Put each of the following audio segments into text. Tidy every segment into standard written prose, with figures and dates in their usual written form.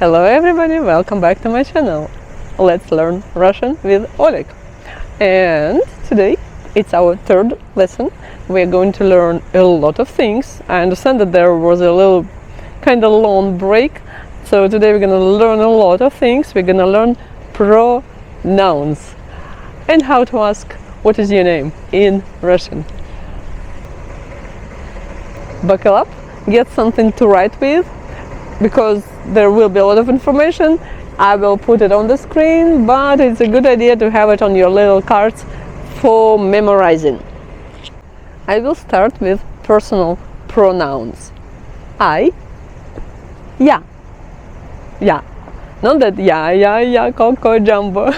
Hello everybody, welcome back to my channel. Let's learn Russian with Olik. And today it's our third lesson. We're going to learn a lot of things. I understand that there was a little kind of long break. So today we're going to learn a lot of things. We're going to learn pronouns and how to ask what is your name in Russian. Buckle up, get something to write with, because there will be a lot of information. I will put it on the screen, but it's a good idea to have it on your little cards for memorizing. I will start with personal pronouns. I, yeah. Not that yeah, coco, jumbo.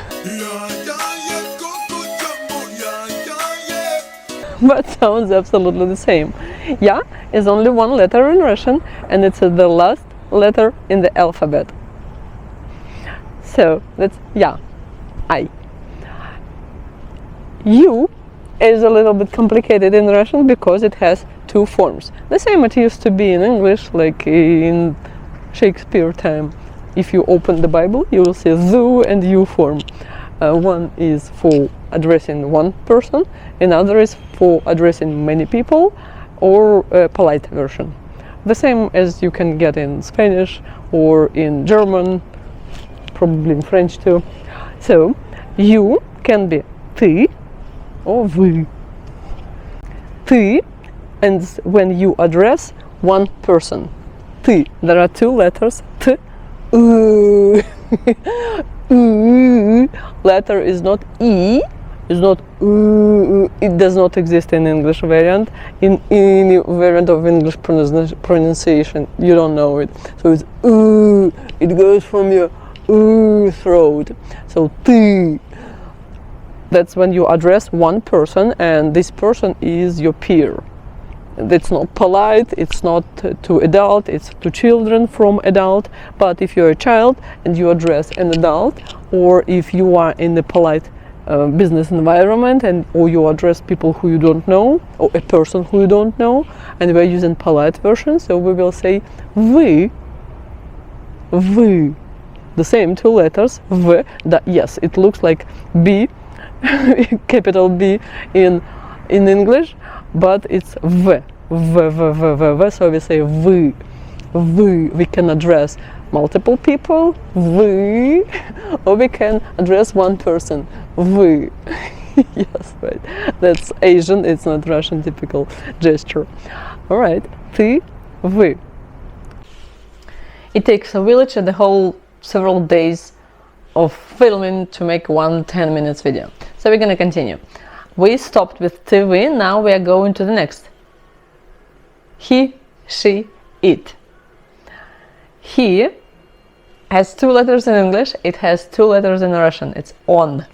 But sounds absolutely the same. Ya is only one letter in Russian, and it's the last letter in the alphabet. So that's ya, I. You is a little bit complicated in Russian because it has two forms. The same it used to be in English, like in Shakespeare time. If you open the Bible, you will see zoo and you form. One is for addressing one person, another is for addressing many people, or a polite version. The same as you can get in Spanish or in German, probably in French too. So, you can be ты or вы. Ты, and when you address one person. Ты, there are two letters, t, letter is not e, is not it does not exist in English variant. In any variant of English pronunciation, you don't know it. So it's it goes from your throat. So ты. That's when you address one person, and this person is your peer. It's not polite, it's not to adult, it's to children from adult. But if you're a child and you address an adult, or if you are in a polite business environment or you address people who you don't know, or a person who you don't know, and we're using polite version, so we will say вы. The same two letters, v, yes, it looks like B, capital B in English, but it's v, so we say вы. We can address multiple people, вы, or we can address one person, вы. Yes, right. That's Asian, it's not Russian typical gesture. All right, ты, вы. It takes a village and the whole several days of filming to make one 10 minutes video. So we're gonna continue. We stopped with ты, вы, now we are going to the next. He, she, it. He has two letters in English, it has two letters in Russian. It's on,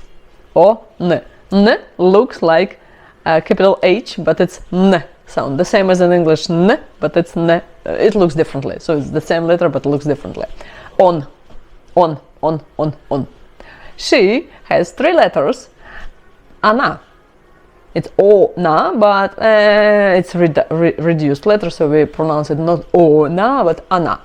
o, n. N looks like capital H, but it's n sound. The same as in English n, but it's n. It looks differently. So it's the same letter, but it looks differently. On. She has three letters. Она. It's ona, but it's reduced letter, so we pronounce it not ona, but ana.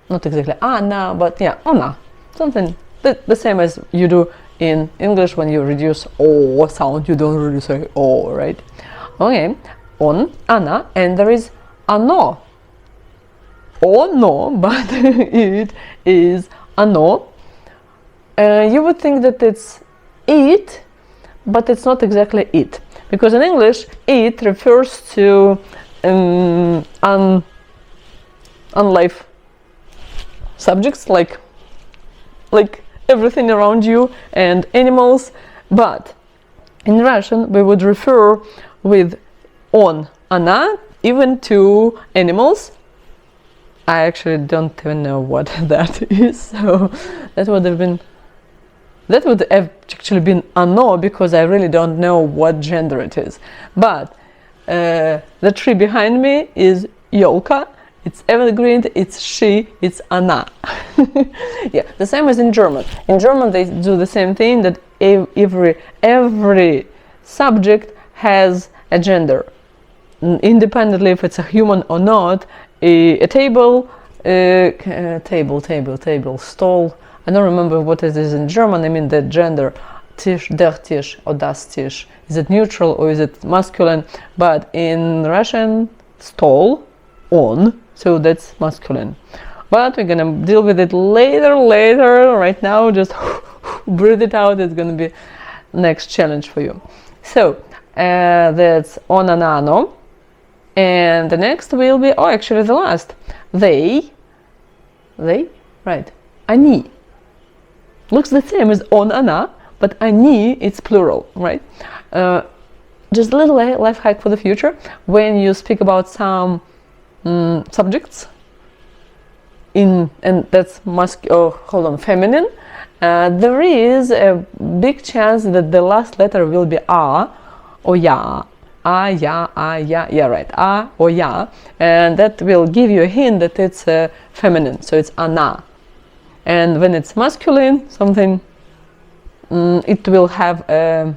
Not exactly ana, but yeah, ona. Something the same as you do in English when you reduce o sound. You don't really say o, right? Okay, on, ana, and there is ano. Ono, but it is ano. You would think that it's it, but it's not exactly it, because in English it refers to unlife subjects like everything around you and animals, but in Russian we would refer with on, она, even to animals. I actually don't even know what that is, so that would have actually been ano, because I really don't know what gender it is. But the tree behind me is Yolka, it's evergreen, it's she, it's она. Yeah, the same as in German. In German they do the same thing, that every subject has a gender. Independently if it's a human or not. A table Table, stall. I don't remember what it is in German. I mean the gender. Tisch, der Tisch, or das Tisch. Is it neutral or is it masculine? But in Russian, stol, on, so that's masculine. But we're gonna deal with it later. Right now, just breathe it out. It's gonna be next challenge for you. So that's on and ano. And the next will be, oh, actually the last. They, right, они. Looks the same as on, ana, but они, it's plural, right? Just a little life hack for the future. When you speak about some subjects, and that's feminine, there is a big chance that the last letter will be a or ya. Yeah, right. A or ya, and that will give you a hint that it's feminine, so it's ana. And when it's masculine, something, it will have a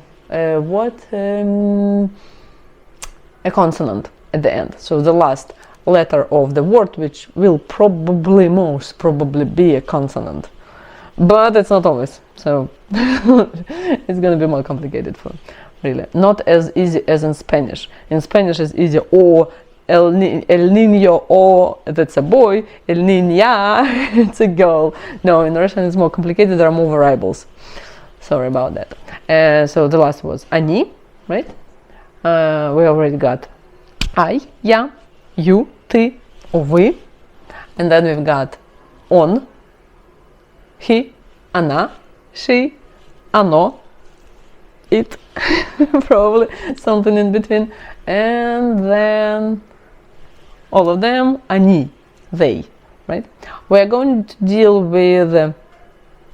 consonant at the end. So the last letter of the word, which will most probably be a consonant, but it's not always. So it's gonna be more complicated for. Really, not as easy as in Spanish. In Spanish, it's easy. O el niño, o that's a boy. El niña, it's a girl. No, in Russian it's more complicated. There are more variables. Sorry about that. So the last was они, right? We already got I, я, you, ты, or вы, and then we've got он, he, она, she, оно, it, probably something in between, and then all of them, они, they, right? We're going to deal with,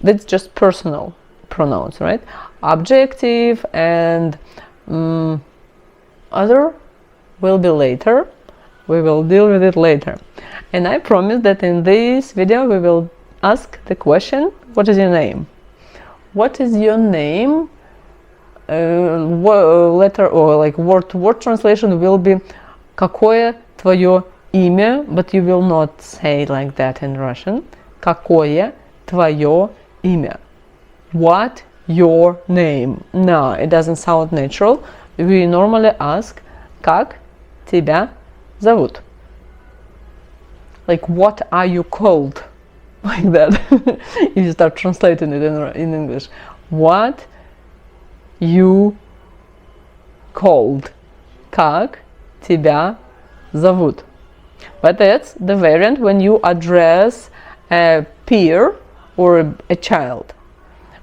that's just personal pronouns, right? Objective and other will be later. We will deal with it later. And I promise that in this video we will ask the question, what is your name? What is your name? Letter or like word-to-word translation will be какое твое имя, but you will not say like that in Russian. Какое твое имя? What your name? No, it doesn't sound natural. We normally ask как тебя зовут? Like what are you called? Like that. You start translating it in English. What you called? Как тебя зовут? But that's the variant when you address a peer or a child.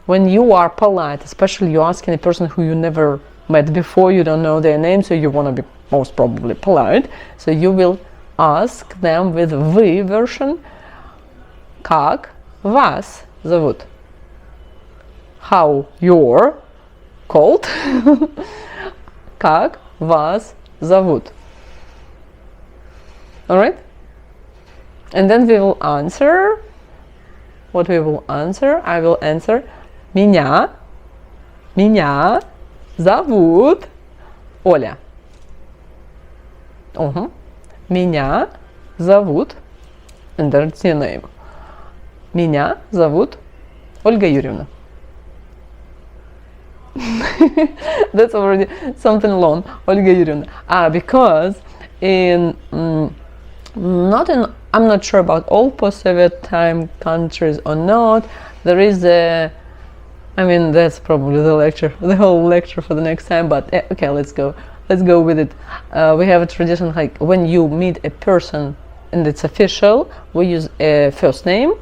When you are polite, especially you're asking a person who you never met before, you don't know their name, so you want to be most probably polite, so you will ask them with вы version. Как вас зовут? How you're called? Как вас зовут? Alright? And then we will answer. What we will answer? I will answer меня зовут Оля. Меня зовут, and that's your name. Меня зовут Olga Yurievna. That's already something long. Olga Yurievna. Because in I'm not sure about all post-Soviet time countries or not. There is that's probably the whole lecture for the next time. But okay, let's go with it. We have a tradition like when you meet a person and it's official, we use a first name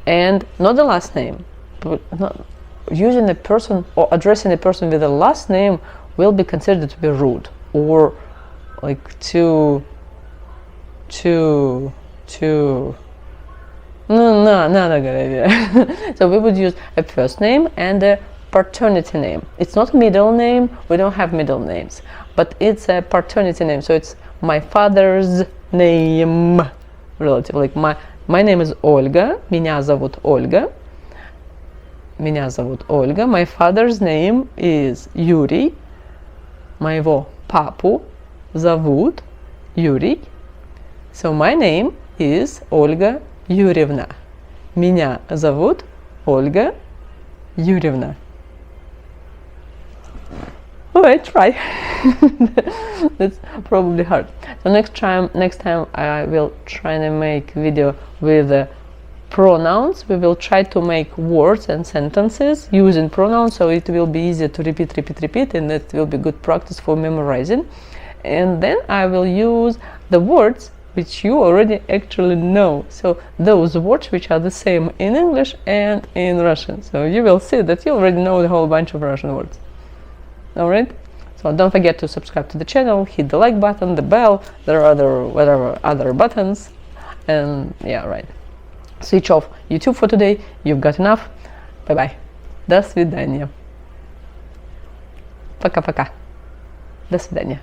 and not the last name. But using a person or addressing a person with a last name will be considered to be rude or like too not a good idea. So we would use a first name and a paternity name. It's not middle name, we don't have middle names, but it's a paternity name, so it's my father's name, relative. Like my name is Olga, меня зовут Olga. Меня зовут Olga. My father's name is Yuri. Моего папу зовут Yuri. So my name is Olga Yurievna. Меня зовут Olga Yurievna. Alright, try. That's probably hard. So next time I will try to make video with pronouns. We will try to make words and sentences using pronouns, so it will be easier to repeat, and it will be good practice for memorizing. And then I will use the words which you already actually know. So those words which are the same in English and in Russian. So you will see that you already know the whole bunch of Russian words. Alright? So don't forget to subscribe to the channel, hit the like button, the bell, there are other buttons, and yeah, right. Switch off YouTube for today, you've got enough. Bye-bye. До свидания. Пока-пока. До свидания.